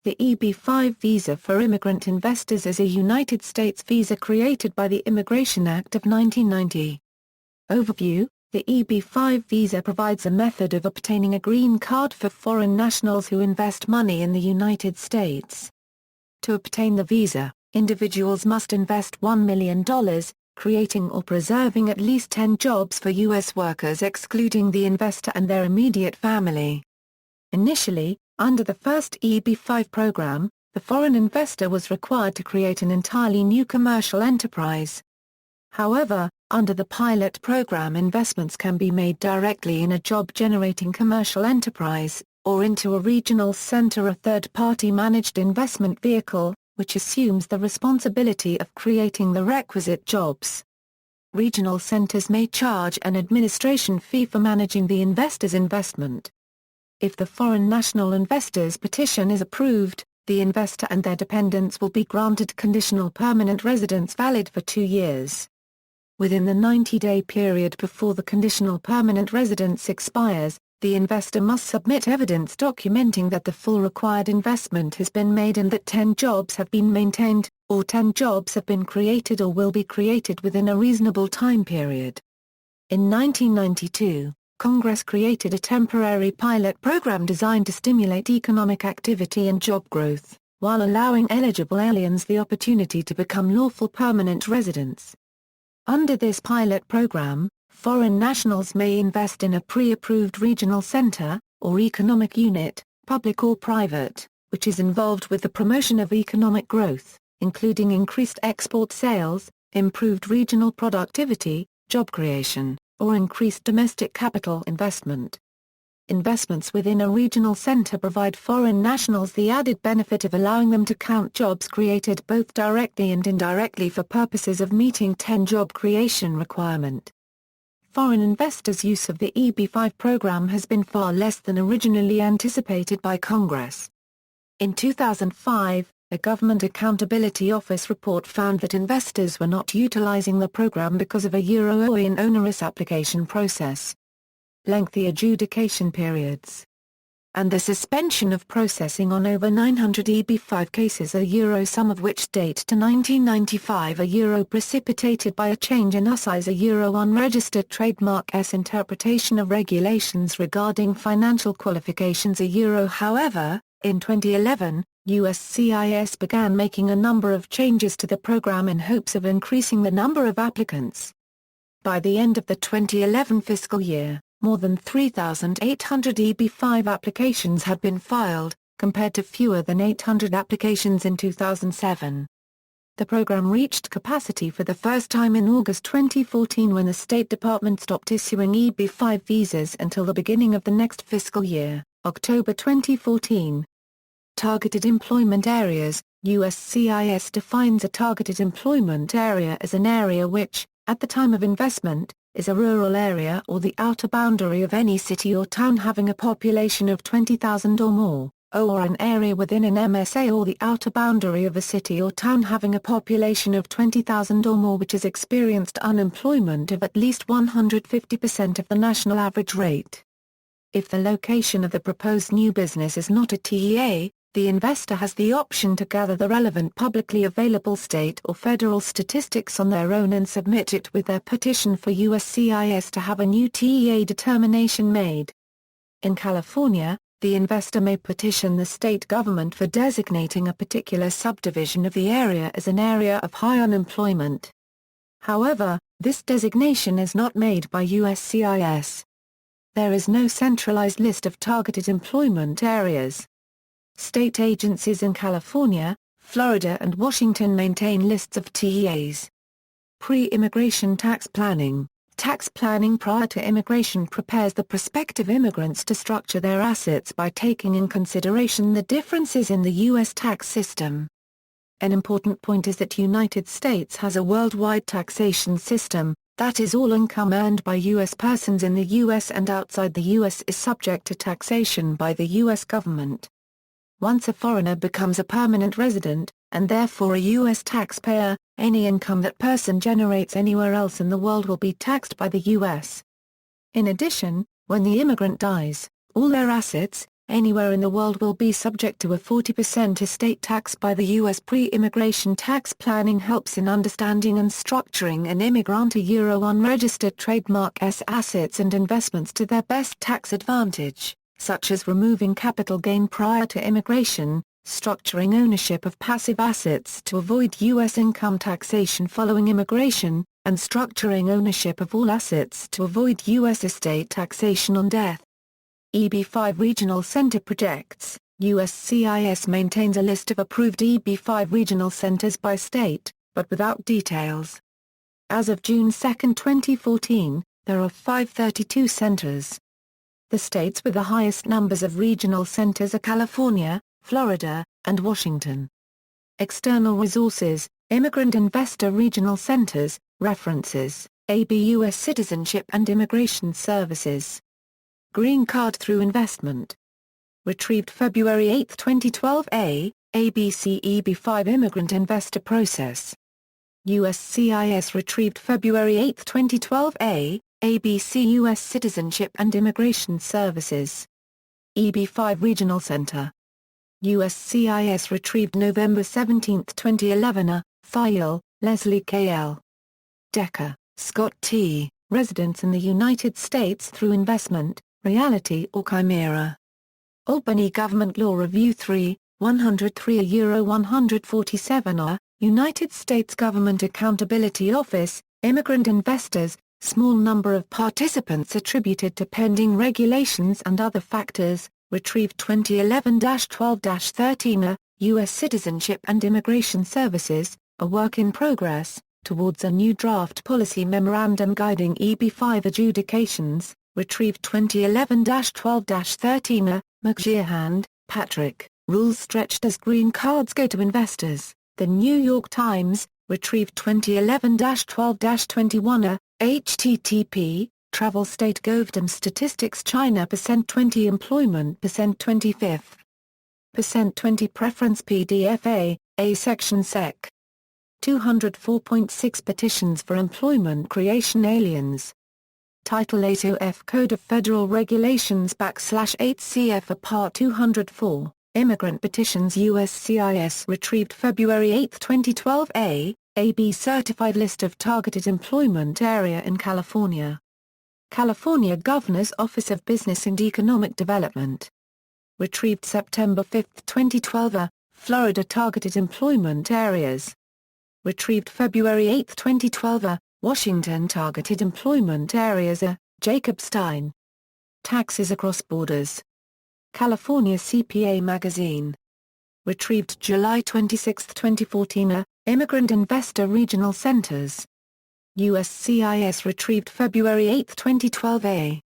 The EB-5 visa for immigrant investors is a United States visa created by the Immigration Act of 1990. Overview: the EB-5 visa provides a method of obtaining a green card for foreign nationals who invest money in the United States. To obtain the visa, individuals must invest $1 million, creating or preserving at least 10 jobs for U.S. workers excluding the investor and their immediate family. Initially, under the first EB-5 program, the foreign investor was required to create an entirely new commercial enterprise. However, under the pilot program, investments can be made directly in a job-generating commercial enterprise, or into a regional center, a third-party managed investment vehicle, which assumes the responsibility of creating the requisite jobs. Regional centers may charge an administration fee for managing the investor's investment. If the foreign national investor's petition is approved, the investor and their dependents will be granted conditional permanent residence valid for 2 years. Within the 90-day period before the conditional permanent residence expires, the investor must submit evidence documenting that the full required investment has been made and that 10 jobs have been maintained, or 10 jobs have been created or will be created within a reasonable time period. In 1992, Congress created a temporary pilot program designed to stimulate economic activity and job growth, while allowing eligible aliens the opportunity to become lawful permanent residents. Under this pilot program, foreign nationals may invest in a pre-approved regional center, or economic unit, public or private, which is involved with the promotion of economic growth, including increased export sales, improved regional productivity, job creation, or increased domestic capital investment. Investments within a regional center provide foreign nationals the added benefit of allowing them to count jobs created both directly and indirectly for purposes of meeting 10 job creation requirement. Foreign investors' use of the EB-5 program has been far less than originally anticipated by Congress. In 2005, a Government Accountability Office report found that investors were not utilizing the program because of a onerous application process, lengthy adjudication periods, and the suspension of processing on over 900 EB-5 cases, some of which date to 1995, precipitated by a change in USI's unregistered trademark S interpretation of regulations regarding financial qualifications. However, in 2011, USCIS began making a number of changes to the program in hopes of increasing the number of applicants. By the end of the 2011 fiscal year, more than 3,800 EB-5 applications had been filed, compared to fewer than 800 applications in 2007. The program reached capacity for the first time in August 2014 when the State Department stopped issuing EB-5 visas until the beginning of the next fiscal year, October 2014. Targeted employment areas. USCIS defines a targeted employment area as an area which, at the time of investment, is a rural area or the outer boundary of any city or town having a population of 20,000 or more, or an area within an MSA or the outer boundary of a city or town having a population of 20,000 or more which has experienced unemployment of at least 150% of the national average rate. If the location of the proposed new business is not a TEA, the investor has the option to gather the relevant publicly available state or federal statistics on their own and submit it with their petition for USCIS to have a new TEA determination made. In California, the investor may petition the state government for designating a particular subdivision of the area as an area of high unemployment. However, this designation is not made by USCIS. There is no centralized list of targeted employment areas. State agencies in California, Florida and Washington maintain lists of TEAs. Pre-immigration tax planning. Tax planning prior to immigration prepares the prospective immigrants to structure their assets by taking in consideration the differences in the U.S. tax system. An important point is that United States has a worldwide taxation system, that is, all income earned by U.S. persons in the U.S. and outside the U.S. is subject to taxation by the U.S. government. Once a foreigner becomes a permanent resident, and therefore a U.S. taxpayer, any income that person generates anywhere else in the world will be taxed by the U.S. In addition, when the immigrant dies, all their assets, anywhere in the world will be subject to a 40% estate tax by the U.S. Pre-immigration tax planning helps in understanding and structuring an immigrant unregistered trademark's assets and investments to their best tax advantage, such as removing capital gain prior to immigration, structuring ownership of passive assets to avoid U.S. income taxation following immigration, and structuring ownership of all assets to avoid U.S. estate taxation on death. EB-5 Regional Center projects. USCIS maintains a list of approved EB-5 regional centers by state, but without details. As of June 2, 2014, there are 532 centers. The states with the highest numbers of regional centers are California, Florida, and Washington. External resources: Immigrant Investor Regional Centers, references, AB U.S. Citizenship and Immigration Services. Green Card Through Investment. Retrieved February 8, 2012. ABC EB-5 Immigrant Investor Process. USCIS retrieved February 8, 2012. ABC U.S. Citizenship and Immigration Services. EB-5 Regional Center. USCIS retrieved November 17, 2011. File, Leslie K.L. Decker, Scott T., Residence in the United States Through Investment, Reality or Chimera. Albany Government Law Review 3, 103-147. United States Government Accountability Office, Immigrant Investors, small number of participants attributed to pending regulations and other factors, retrieved 2011-12-13. U.S. Citizenship and Immigration Services, a work in progress, towards a new draft policy memorandum guiding EB-5 adjudications, retrieved 2011-12-13. McGeohand, Patrick, Rules Stretched as Green Cards Go to Investors, The New York Times, retrieved 2011-12-21. http, Travel State Govdom Statistics China %20 Employment %25 %20 Preference PDF A Section Sec. 204.6 Petitions for Employment Creation Aliens. Title 80F Code of Federal Regulations /8 CF Part 204, Immigrant Petitions USCIS retrieved February 8, 2012. AB Certified List of Targeted Employment Area in California. California Governor's Office of Business and Economic Development. Retrieved September 5, 2012. Florida Targeted Employment Areas. Retrieved February 8, 2012. Washington Targeted Employment Areas. Jacob Stein. Taxes Across Borders. California CPA Magazine. Retrieved July 26, 2014. Immigrant Investor Regional Centers. USCIS retrieved February 8, 2012.